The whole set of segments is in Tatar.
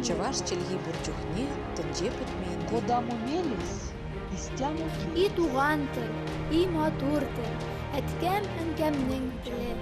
Чӑваш чӗлхи пурчухне тӗнче путмен. Куда мумелис, истяму И туған тіл, и матур тіл, әткәм әнкәмнең тілі.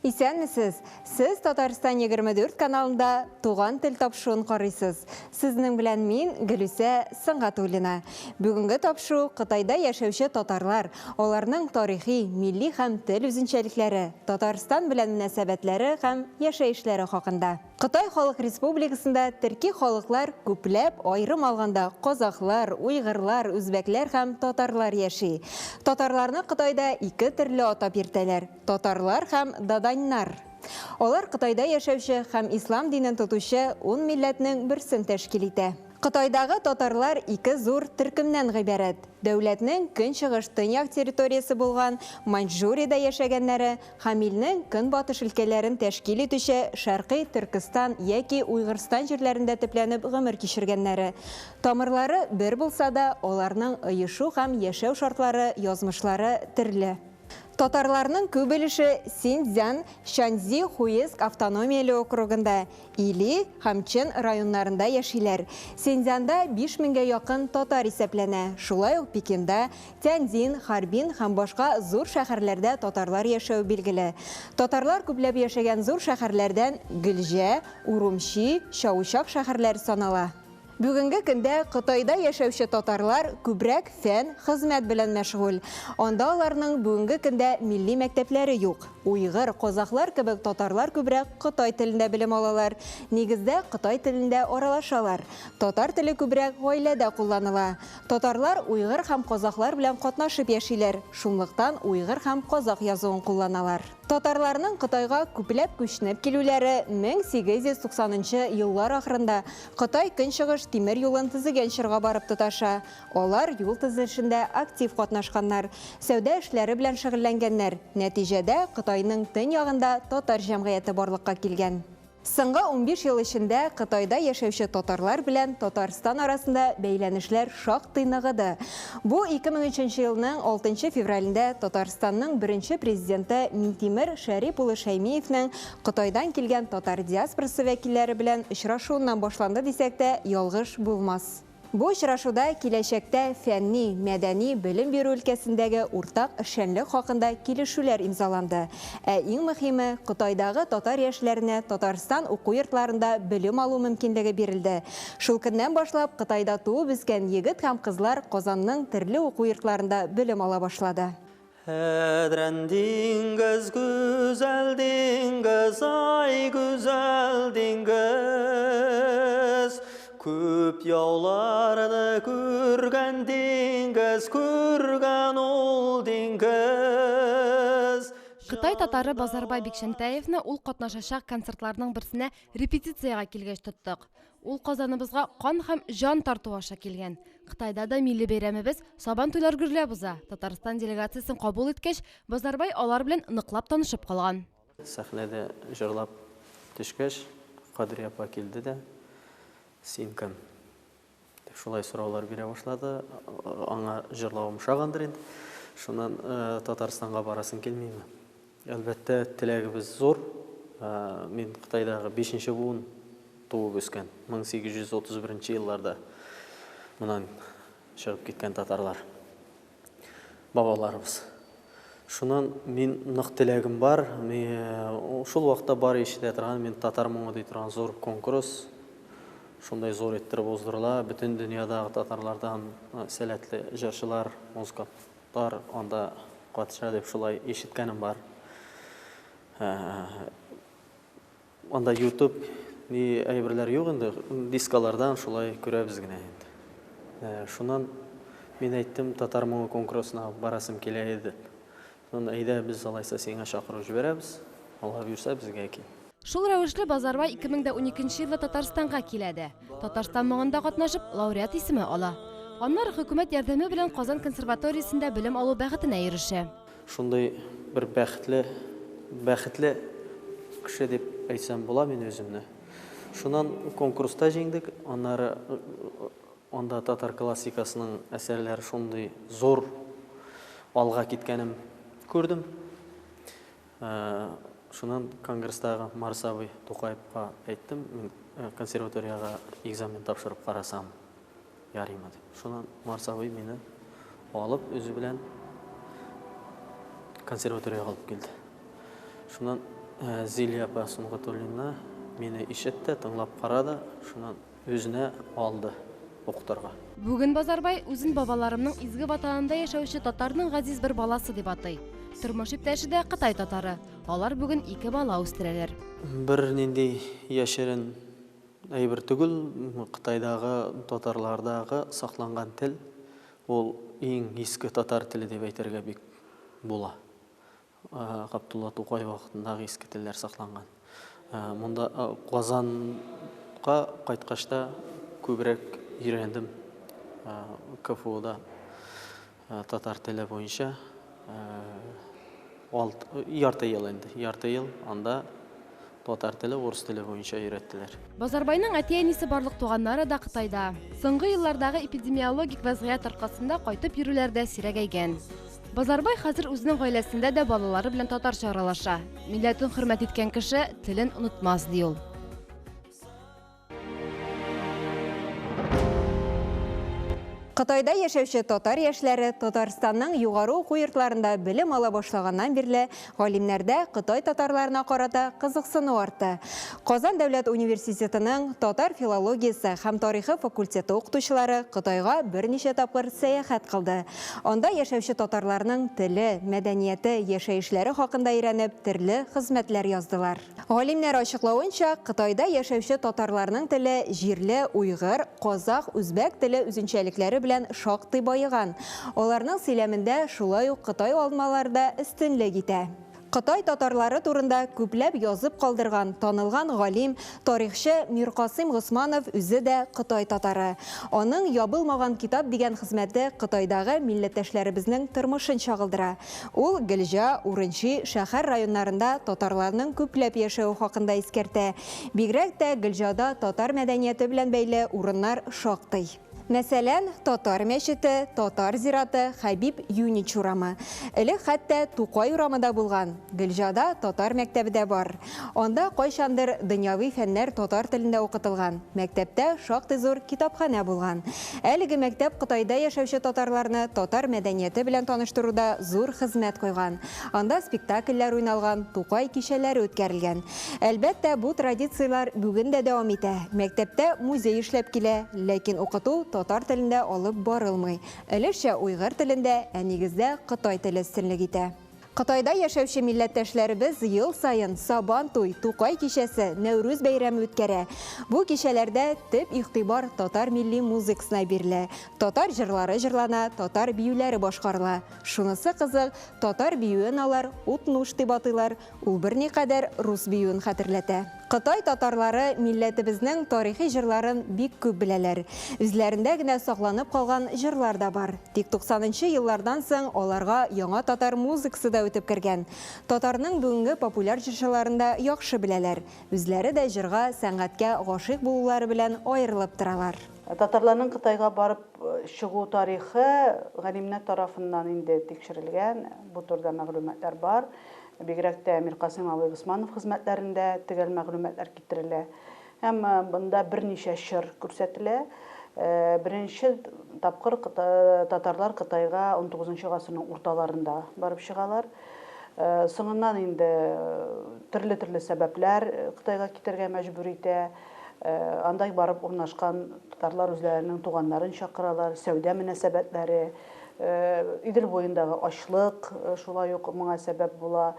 Исәнмесез, сіз Татарстан 24 каналында туған тіл тапшуын қарайсыз. Сізнің білән мен Гүлүсә Сыңғатуллина. Бүгінгі тапшу Қытайда яшәүче татарлар, оларның тарихи, милли һәм тел үзенчәлекләре, Татарстан белән мөнәсәбәтләре һәм яшәешләре хакында. Қытай Халық Республикасында төрки халыклар күпләп айрым алганда казахлар, уйгырлар, үзбәкләр һәм татарлар яши. Татарларны Қытайда ике төрле атап йөртәләр: татарлар һәм даданнар. Олар Қытайда яшәүче һәм ислам динен тотучы 10 милләтнең берсен тәшкил итә. Қытайдағы татарлар ике зур төркемнән гыйбарәт. Дәүләтнең көнчыгыш төньяк территориясы булган Маньчжуриядә яшәгәннәре һәм илнең көнбатыш өлкәләрен тәшкил итүче Шәрқи Төркстан яки Уйгырстан җирләрендә төпләнеп гомер кичергәннәре. Тамырлары бер булса да, аларның ыешу һәм яшәү шартлары, язмышлары төрле. Татарларның күп өлеше Синьцзян, Шаньзи, Хуиск автономияле округында, Или һәм Чен районнарында яшиләр. Синьцзянда 5000-гә якын татар исәпләнә. Шулай ук Пекинда, Тяньцзин, Харбин һәм башка зур шәһәрләрдә татарлар яшәү билгеле. Татарлар күпләп яшәгән зур шәһәрләрдән Гөлҗә, Урумчи, Чаучак шәһәрләре санала. Бүгінгі көндә Қытайда яшәүче татарлар күбрәк фән, хезмәт белән мәшгуль. Анда аларның бүгінгі көндә милли мәктәпләре юк. Уйгыр, казахлар кебек татарлар күбрәк Қытай телендә белем алалар. Нигездә Қытай телендә аралашалар. Татар теле күбрәк гаиләдә кулланыла. Татарлар уйгыр һәм казахлар белән катнашып яшиләр. Шунлыктан уйгыр һәм казах язуын кулланалар. Татарларның Қытайга күпләп күчнеп килүләре 1890 еллар ахырында Қытай көнчыгыш тимер юлын төзегән чорга барып тоташа. Алар юл төзелешендә актив катнашканнар, сәүдә эшләре белән шөгыльләнгәннәр. Нәтиҗәдә Қытайның төн ягында татар җәмгыяте барлыкка килгән. Соңгы 15 ел эчендә Кытайда яшәүче татарлар белән Татарстан арасында бәйләнешләр шактый ныгыды. Бу 2003 елның 6 февралендә Татарстанның беренче президенты Минтимер Шәрип улы Шәймиевнең Кытайдан килгән татар диаспорасы вәкилләре белән очрашуыннан башланды дисәк тә ялгыш булмас. Бу очрашуда киләчәктә фәнни, мәдәни белем бирү өлкәсендәге уртак эшчәнлек хакында килешүләр имзаланды. Ә иң мөһиме, Кытайдагы татар яшьләренә Татарстан уку йортларында белем алу мөмкинлеге бирелде. Шул көннән башлап Кытайда туып үскән егет һәм кызлар Казанның төрле уку йортларында белем ала башлады. Әдрән диңгез, güzel диңгез, ай güzel диңгез. Күп яуларны күргән диңгез, күргән ул диңгез. Қытай татары Базарбай Бекшентаевны ул катнашачак концертларның берсенә репетицияга килгәч тоттык. Ул Казаныбызга кан һәм жан тарту аша килгән. Кытайда да милли бәйрәмебез Сабан туйлар гөрләп уза. Татарстан делегациясын кабул иткәч, Базарбай алар белән ныклап танышып калган. Сәхнәдә җырлап төшкәч, Кадри апа килде дә: "Син кем?" дип шулай сораулар бирә башлады. Аңа җырлавым шагандыр инде. Шуннан Татарстанга барасын килмиме? Әлбәттә, теләгебез зур. Мин Кытайдагы 5нче буын туып үскән. 1831 елларда моннан чыгып киткән татарлар. Бабаларыбыз. Шуннан мин нык теләгем бар. Шул вакытта бар ишетә торган мин татар моңы ди торган зур конкурс. Шундай зур иттереп уздырыла. Бүтән дөньядагы татарлардан сәләтле җырчылар, музыкантлар анда катнаша дип шулай ишеткәнем бар. Анда YouTube ни әйберләр юк инде, дискалардан шулай күрәбез генә инде. Шуннан мин әйттем, татар моңы конкурсына барасым килә иде. Шуннан әйдә без алайса сиңа чакырып җибәрәбез. Алла бирсә безгә кил. Шул рәвешле Базарбай 2012 елда Татарстанга киләде. Татарстан моңында катнашып, лауреат исеме ала. Аннары хөкүмәт ярдәме белән Казан консерваториясендә белем алу бәхетенә ирешә. Шундай бер бәхетле кеше дип әйтсәм була мин үземне. Шуннан конкурста җиңдек, аннары онда татар классикасының әсерлері шундый зор алға кеткенім көрдім. Шунан конгресстағы Марсабый Тоқаевқа айттым, консерваторияға экзамен тапшырып қарасам ярыма деп. Шунан Марсабый мені алып, өзі білән консерваторияға алып келді. Шунан Зилия апа Сунғатуллина мені ишетті, тыңлап қарады, шунан өзіне алды оқытарға. Бүгін Базарбай өзін бабаларымның изгі ватанында яшәүче татарның ғазиз бір баласы деп атай. Тормыш иптәше дә Қытай татары. Алар бүгін 2 бала үстерәләр. Бір нендей яшерін әйбір түгіл, Қытайдағы татарлардағы сақланған тіл, ол ең ескі татар тілі деп әйтергә бик була. Ғабдулла Тоқай вақытындағы ескі тілдер сақланған. Мұнда Қазанға қайтқашта көбірек үйрендім. КФУ-да татар тілі бойынша ярты ел енді. Ярты ел анда татар тілі, орыс тілі бойынша үйреттілер. Базарбайның әти-әнисе барлық туғаннары да Қытайда. Соңғы еллардағы эпидемиологик вазгыят арқасында қайтып йөрүләрдә сирәгәйгән. Базарбай хәзер үзенең гаиләсендә дә балалары белән татарча аралаша. Милләтен хөрмәт иткән кеше телен онытмас ди ул. Қытайда яшәүче татар яшьләре Татарстанның югары уку йортларында белем ала башлаганнан бирле галимнәрдә Қытай татарларына карата кызыксыну артты. Казан дәүләт университетының татар филологиясе һәм тарихы факультеты укытучылары Қытайга берничә тапкыр сәяхәт кылды. Анда яшәүче татарларның теле, мәдәнияте, яшәешләре хакында өйрәнеп, төрле хезмәтләр яздылар. Галимнәр ачыклавынча, Қытайда яшәүче татарларның теле җирле уйгыр, казах, үзбәк теле үзенчәлекләре белән шактый байыган. Аларның сөйләмендә шулай ук Қытай алмаларда өстенлек итә. Қытай татарлары турында күпләп язып калдырган танылган галим, тарихчы Миркасым Госманов үзе дә Қытай татары. Аның ябылмаган китап дигән хезмәте Қытайдагы милләттәшләребезнең тормышын чагылдыра. Ул Гөлҗа, Урынчи шәһәр районнарында татарларның күпләп яшәү хакында искәртә. Бигрәк тә Гөлҗада татар мәдәнияте белән бәйле урыннар шактый. Мәсәлән, татар мәчете, татар зираты, Хәбиб Юнич урамы. Элек хәтта Тукай урамында булган. Гөлҗада татар мәктәбе дә бар. Анда кайчандыр дөньяви фәннәр татар телендә укытылган. Мәктәптә шактый зур китапханә булган. Әлеге мәктәп Кытайда яшәүче татарларны татар мәдәнияте белән таныштыруда зур хезмәт куйган. Анда спектакльләр уйналган, Тукай кичәләре үткәрелгән. Әлбәттә, бу традициялар бүген дә дәвам итә. Мәктәптә музей эшләп килә, ләкин укыту татар телендә алып барылмый. Әлешчә уйгыр телендә, ә нигездә Кытай теле өстенлек итә. Кытайда яшәүче милләттәшләребез ел сайын Сабан туй, Тукай кичәсе, Нәүрүз бәйрәме үткәрә. Бу кичәләрдә төп игътибар татар милли музыкасына бирелә. Татар җырлары җырлана, татар биюләре башкарыла. Шунысы кызык, татар биюен алар ут-нуш дип атыйлар. Ул берникадәр рус биюен хәтерләтә. Қытай татарлары милләтебезнең тарихи җырларын бик күп беләләр. Үзләрендә генә сакланып калган җырлар да бар. Тик 90нчы еллардан соң аларга яңа татар музыкасы да үтеп кергән. Татарның бүгенге популяр җырчыларында яхшы беләләр. Үзләре дә җырга, сәнгатькә гашыйк булулары белән аерылып торалар. Татарларның Кытайга барып чыгу тарихы галимнәр тарафыннан инде тикшерелгән. Бу турыда мәгълүматлар бар. Бигрәк тә Миркасым абый Госманов хезмәтләрендә төгәл мәгълүматлар китерелә. Һәм бында берничә чор күрсәтелә. Беренче тапкыр татарлар Кытайга 19 гасырның урталарында барып чыгалар. Соңыннан инде төрле сәбәпләр Кытайга китәргә мәҗбүр итә. Андай барып урнашкан татарлар үзләренең туганнарын чакыралар, сәүдә мөнәсәбәтләре, Идел буендагы ачлык шулай ук моңа сәбәп була.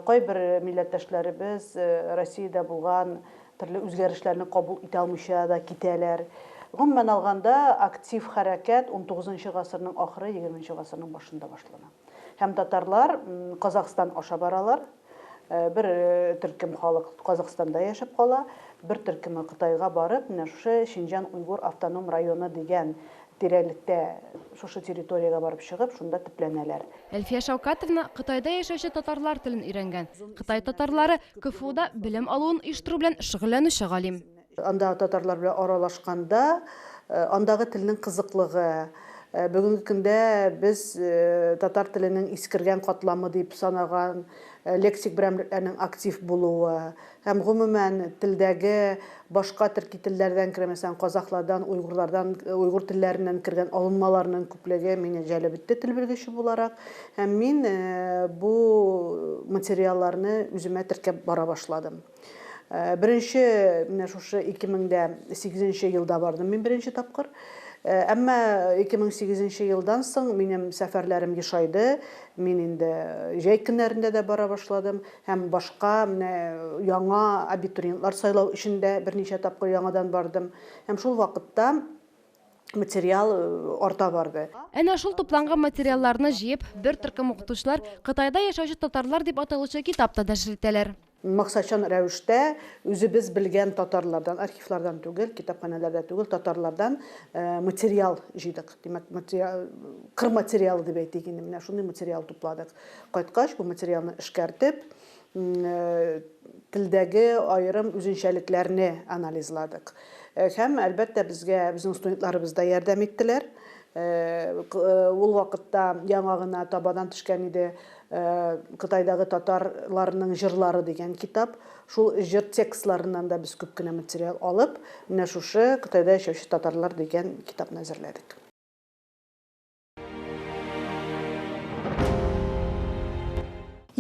Кайбер милләттәшләребез Россиядә булган төрле үзгәрешләрне кабул итә алмыйча да китәләр. Гомумән алганда актив хәрәкәт 19 гасырның ахыры, 20 гасырның башында башлана. Һәм татарлар Казакстан аша баралар. Бер төркем халык Казакстанда яшәп кала, бер төркеме Кытайга барып, менә шушы Шинҗан Уйгыр автоном районы дигән тирәлектә шушы территорияга барып чыгып, шунда төпләнәләр. Әлфия Шаукатовна Кытайда яшәүче татарлар телен өйрәнгән. Кытай татарлары КФУда белем алуын оештыру белән шөгыльләнүче галим. Анда татарлар белән аралашканда, андагы телнең кызыклыгы, бүгенге көндә без татар теленең искергән катламы дип санаган лексик берәмлекләрнең актив булуы һәм гомумән телдәге башка төрки телләрдән кирмәсән казахлардан, уйгырлардан, уйгыр телләреннән кергән алынмаларның күплеге мине җәлеп итте тел белгече буларак һәм мин бу материалларны үземә теркәп бара башладым. Беренче менә шушы 2008 елда бардым мин беренче тапкыр. Әмма 2008 елдан соң минем сәфәрләрем ешайды. Мин инде җәй көннәрендә дә бара башладым һәм башка менә яңа абитуриентлар сайлау эшендә берничә тапкыр яңадан бардым. Һәм шул вакытта материал арта барды. Әнә шул тупланган материалларны җыеп, бер төркем укытучылар Кытайда яшәүче татарлар дип аталучы китапта нәшер итәләр. Максатчан рәвештә үзебез белгән татарлардан, архивлардан түгел, китапханәләрдә түгел, татарлардан материал җыйдык. Димәк, кыр материалы дип әйтик инде, менә шундый материал тупладык. Кайткач, бу материалны эшкәртеп, телдәге аерым үзенчәлекләрне анализладык. Һәм әлбәттә безгә безнең студентларыбыз да ярдәм иттеләр. Ул вакытта яңа гына табадан төшкән иде Кытайдагы татарларның җырлары дигән китап. Шул җыр текстларыннан да без күп кенә материал алып, менә шушы Кытайда яшәүче татарлар дигән китапны әзерләдек.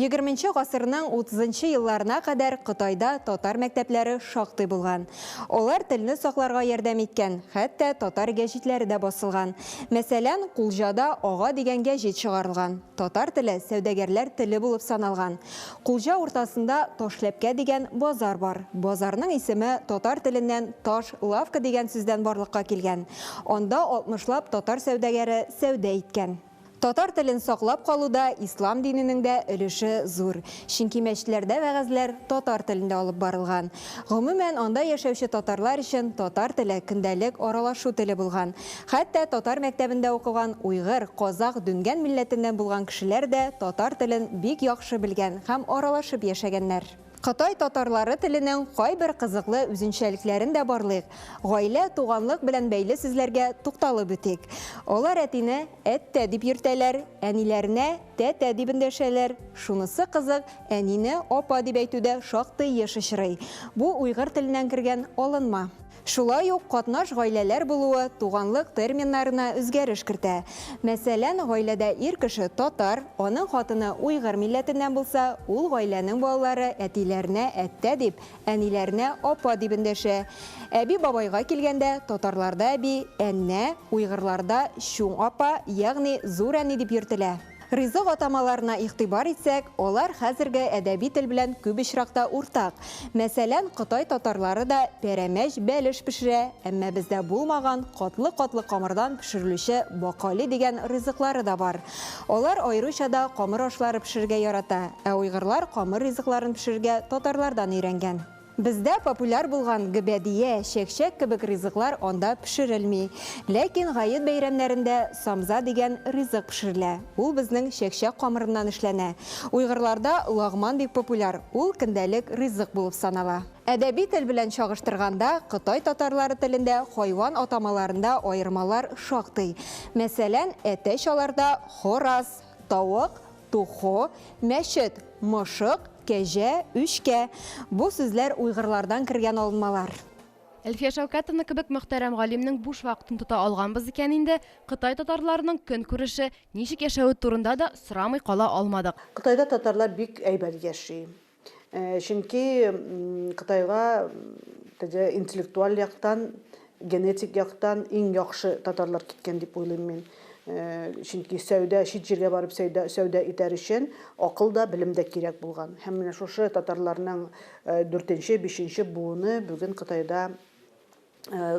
20 гасырның 30 елларына кадәр Кытайда татар мәктәпләре шактый булган. Олар телне сакларга ярдәм иткән, хәтта татар гәҗитләре дә басылган. Мәсәлән, Кулҗада ага дигән гәҗит чыгарылган. Татар теле сәүдәгәрләр теле булып саналган. Кулҗа уртасында Ташләпкә дигән базар бар. Базарның исеме татар теленнән таш лавка дигән сүздән барлыкка килгән. Анда 60лап татар сәүдәгәре сәүдә иткән. Татар телен саклап калуда ислам диненең дә өлеше зур. Чөнки мәчетләрдә вәгазьләр татар телендә алып барылган. Гомумән анда яшәүче татарлар өчен татар теле көндәлек аралашу теле булган. Хәтта татар мәктәбендә укыган уйгыр, казах, дүнгән милләтеннән булган кешеләр дә татар телен бик яхшы белгән һәм аралашып яшәгәннәр. Кытай татарлары теленең кайбер кызыклы үзенчәлекләрен дә барлык. Гаилә, туганлык белән бәйле сүзләргә тукталып үтик. Алар әтине әттә дип йөртәләр, әниләренә тәтә дип эндәшәләр. Шунысы кызык, әнине апа дип әйтүдә шактый еш очрый. Бу уйгыр теленнән кергән алынма. Шулай ук катнаш гаиләләр булуы туганлык терминнарына үзгәреш кертә. Мәсәлән, гаиләдә ир кеше татар, аның хатыны уйгыр милләтеннән булса, ул гаиләнең балалары әтиләренә әттә дип, әниләренә апа дип эндәшә. Әби бабайга килгәндә, татарларда әби, әннә, уйгырларда чуң апа, ягъни зур әни дип йөртелә. Ризык атамаларына игътибар итсәк, алар хәзерге әдәби тел белән күп очракта уртак. Мәсәлән, Кытай татарлары да пәрәмәч, бәлеш пешерә, әмма бездә булмаган катлы-катлы камырдан пешерелүче бакали дигән ризыклары да бар. Алар аеруча да камыр ашлары пешерергә ярата, ә уйгырлар камыр ризыкларын пешерергә татарлардан өйрәнгән. Бездә популяр булган гөбәдия, чәкчәк кебек ризыклар анда пешерелми. Ләкин гает бәйрәмнәрендә самза дигән ризык пешерелә. Ул безнең чәкчәк камырыннан эшләнә. Уйгырларда лагман бик популяр. Ул көндәлек ризык булып санала. Әдәби тел белән чагыштырганда, Кытай татарлары телендә хайван атамаларында аермалар шактый. Мәсәлән, әтәч аларда хораз, тавык, тухо, мәчет, мышык, кәҗә, үшкә. Бу сүзләр уйгырлардан кергән алынмалар. Әлфия Шәүкәтовна кебек мөхтәрәм галимнең буш вакытын тота алганбыз икән инде, Кытай татарларының көн күреше, ничек яшәүе турында да сорамый кала алмадык. Кытайда татарлар бик әйбәт яши. Чөнки Кытайга интеллектуаль яктан, генетик яктан иң яхшы татарлар киткән дип уйлыйм мин. Чөнки сәүдә, чит җиргә барып сәүдә итәр өчен акыл да, белем дә кирәк булган. Һәм менә шушы татарларның 4-нче, 5-нче буыны бүген Кытайда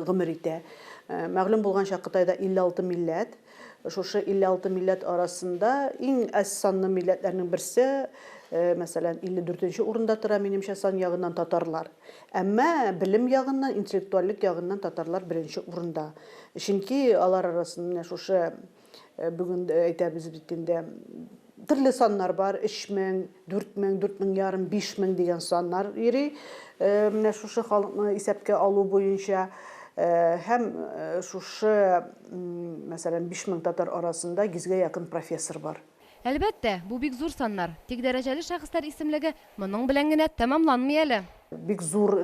гомер итә. Мәгълүм булганча, Кытайда 56 милләт. Шушы 56 милләт арасында иң әз санлы милләтләрнең берсе, мәсәлән, 54-нче урында тора минемчә сан ягыннан татарлар. Әмма белем ягыннан, интеллектуальлек ягыннан татарлар беренче урында. Чөнки алар арасында шушы бүген әйтәбез бит инде төрле саннар бар, 3000, 4000, 4000 5000 дигән саннар йөри. Менә шушы халыкны исәпкә алу буенча Һәм шушы, мәсәлән, 5000 татар арасында 100-гә якын профессор бар. Әлбәттә, бу бик зур саннар. Тик дәрәҗәле шәхесләр исемлеге моның белән генә тәмамланмый әле. Бик зур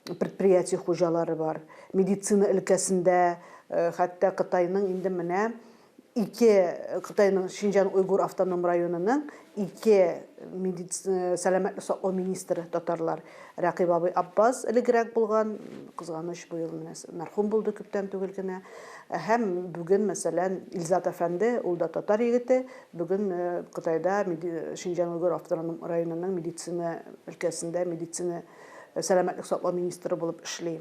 предприятие хуҗалары бар. Медицина өлкәсендә, хәтта Кытайның инде менә Кытайның Шинҗан Уйгур автоном районының 2 сәламәтлек саклау министры татарлар. Рәкыйп абый Аббас элегрәк булган, кызганыч бу ел мәрхүм булды күптән түгел генә. Һәм бүген, мәсәлән, Илзат әфәнде, ул да татар егете, бүген Кытайда Шинҗан Уйгур автоном районының медицина өлкәсендә медицина сәламәтлек саклау министры булып эшли.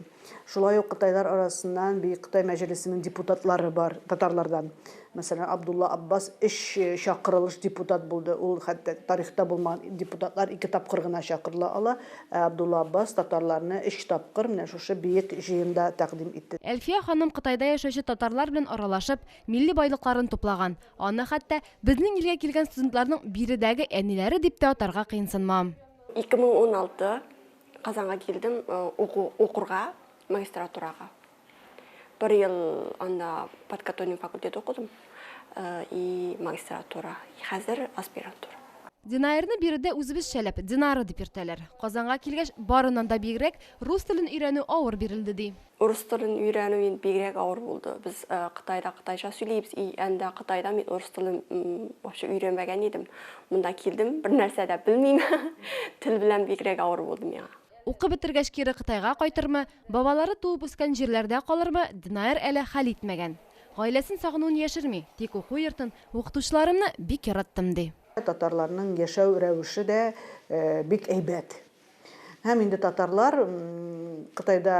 Шулай ук Кытайлар арасыннан Бөек Кытай мәҗлесенең депутатлары бар татарлардан. Мәсәлән, Абдулла Аббас 3 чакырылыш депутат булды. Ул хәтта тарихта булмаган депутатлар 2 тапкыр гына чакырыла ала. Абдулла Аббас татарларны 3 тапкыр менә шушы бөек җыенда тәкъдим итте. Әлфия ханым Кытайда яшәүче татарлар белән аралашып, милли байлыкларын туплаган. Аны хәтта безнең илгә килгән студентларның биредәге әниләре дип тә атарга кыенсынмам. 2016 Казанга килдем укырга, магистратурага. 1 ел анда подготовительный факультет окудым и магистратура. Хәзер аспирантура. Динаерны биредә үзебез шәләп Динары дип йөртәләр. Казанга килгәч, барыннан да бигрәк рус телен өйрәнү авыр бирелде ди. Урыс телен өйрәнү бигрәк авыр булды. Без Кытайда кытайча сөйлибез, әндә Кытайда мин урыс телен вообще өйрәнмәгән идем. Монда килдем, бер нәрсә дә белмим. Тел белән бигрәк авыр булды миңа. Укып бетергәч кире Кытайга кайтырмы, бабалары туып үскән җирләрдә калырмы, Динаер әле хәл итмәгән. Гаиләсен сагынуын яшерми, тик уку йортын, укытучыларымны бик яраттым ди. Татарларның яшәү рәвеше дә бик әйбәт. Һәм инде татарлар Кытайда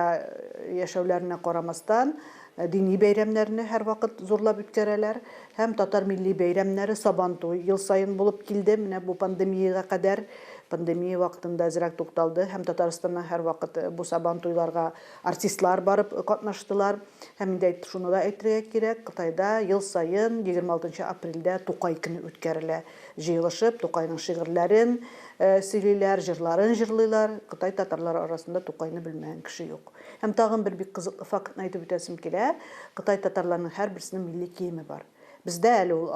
яшәүләренә карамастан дини бәйрәмнәрне һәр вакыт зурлап үткәрәләр. Һәм татар милли бәйрәмнәре Сабантуй ел сайын булып килде. Менә бу пандемияга кадәр пандемия вакытында әзрәк тукталды. Һәм Татарстаннан һәр вакыт бу Сабантуйларга артистлар барып катнаштылар. Һәм инде шуны да әйтергә кирәк, Кытайда ел сайын 26 апрельдә Тукай көне үткәрелә. Җыелышып, Тукайның шигырьләрен сөйлиләр, җырларын җырлыйлар. Кытай татарлар арасында Тукайны белмәгән кеше юк. Һәм тагын бер бик кызыклы фактны әйтеп үтәсем килә. Кытай татарларының һәр берсенең милли киеме бар. Бездә әле ул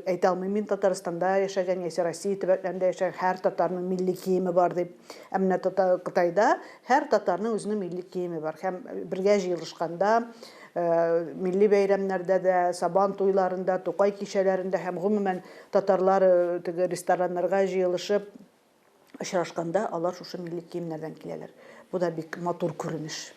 әйтә алмыйм, мин Татарстанда яшәгән, яисә Россия төбәкләрендә яшәгән һәр татарның милли киеме бар дип. Әмма Кытайда һәр татарның үзенең милли киеме бар. Һәм бергә җыелышканда, милли бәйрәмнәрдә дә, Сабан туйларында, Тукай кичәләрендә һәм гомумән татарлар рестораннарга җыелышып очрашканда, алар шушы милли киемнәрдән киләләр. Бу да бик матур күренеш.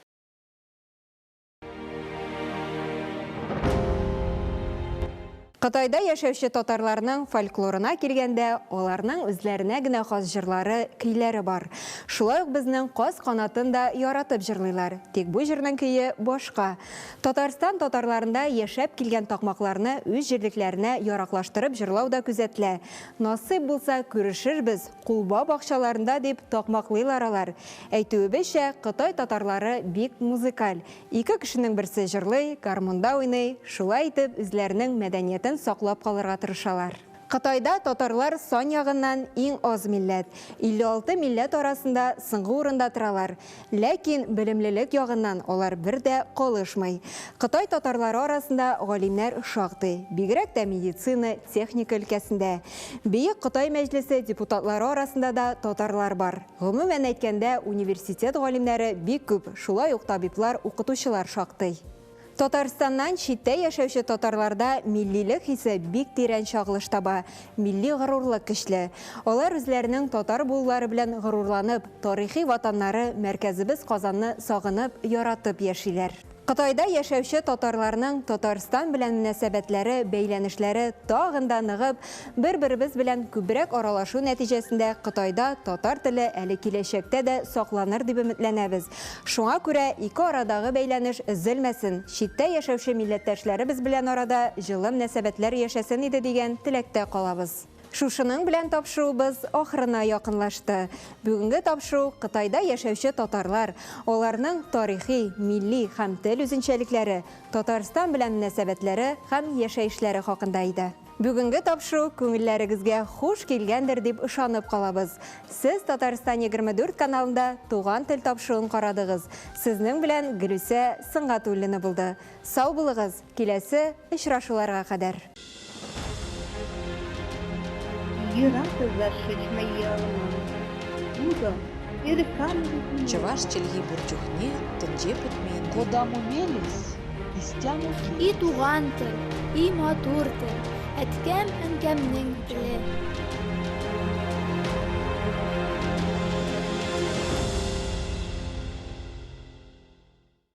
Кытайда яшәүче татарларның фольклорына килгәндә, аларның үзләренә генә хас җырлары, көйләре бар. Шулай ук безнең каз канатын да яратып җырлыйлар. Тик бу җырның көе башка. Татарстан татарларында яшәп килгән такмакларны үз җирлекләренә яраклаштырып җырлау да күзәтелә. Насыйп булса күрешербез, кулба бакчаларында дип такмаклыйлар алар. Әйтүебезчә, Кытай татарлары бик музыкаль. 2 кешенең берсе җырлый, гармунда уйный, шулай итеп үзләренең мәдәниятен саклап калырга тырышалар. Кытайда татарлар сан ягыннан иң аз милләт. 56 милләт арасында соңгы урында торалар. Ләкин белемлелек ягыннан алар бер дә калышмый. Кытай татарлары арасында галимнәр шактый, бигрәк тә медицина, техника өлкәсендә. Бөек Кытай мәҗлесе депутатлары арасында да татарлар бар. Гомумән әйткәндә, университет галимнәре бик күп, шулай ук табиблар, укытучылар шактый. Татарстаннан читтә яшәүче татарларда миллилек хисе бик тирән чагылыш таба, милли горурлык көчле. Алар үзләренең татар булулары белән горурланып, тарихи ватаннары мәркәзебез Казанны сагынып, яратып яшиләр. Кытайда яшәүче татарларның Татарстан белән мөнәсәбәтләре, бәйләнешләре тагын да ныгып, бер-беребез белән күбрәк аралашу нәтиҗәсендә Кытайда татар теле әле киләчәктә дә сакланыр дип өметләнәбез. Шуңа күрә ике арадагы бәйләнеш өзелмәсен, читтә яшәүче милләттәшләребез белән арада җылы мөнәсәбәтләр яшәсен иде дигән теләктә калабыз. Шушының белән тапшыруыбыз ахырына якынлашты. Бүгенге тапшыру Кытайда яшәүче татарлар, аларның тарихи, милли һәм тел үзенчәлекләре, Татарстан белән мөнәсәбәтләре һәм яшәешләре хакында иде. Бүгінгі тапшыру көңілләрігізге хош келгендер деп ышанып қалабыз. Сіз Татарстан 24 каналында туған тіл тапшыруын қарадығыз. Сізнің білән Гүлүсә Сыңғатуллина болды. Сау болығыз, келесі ұшырашуларға қадар. Чаваш челги бурчухне, тінже путмейін. Кодам умелись, истям И туған тіл, и матур тіл, әткәм әнкәмнең тілі.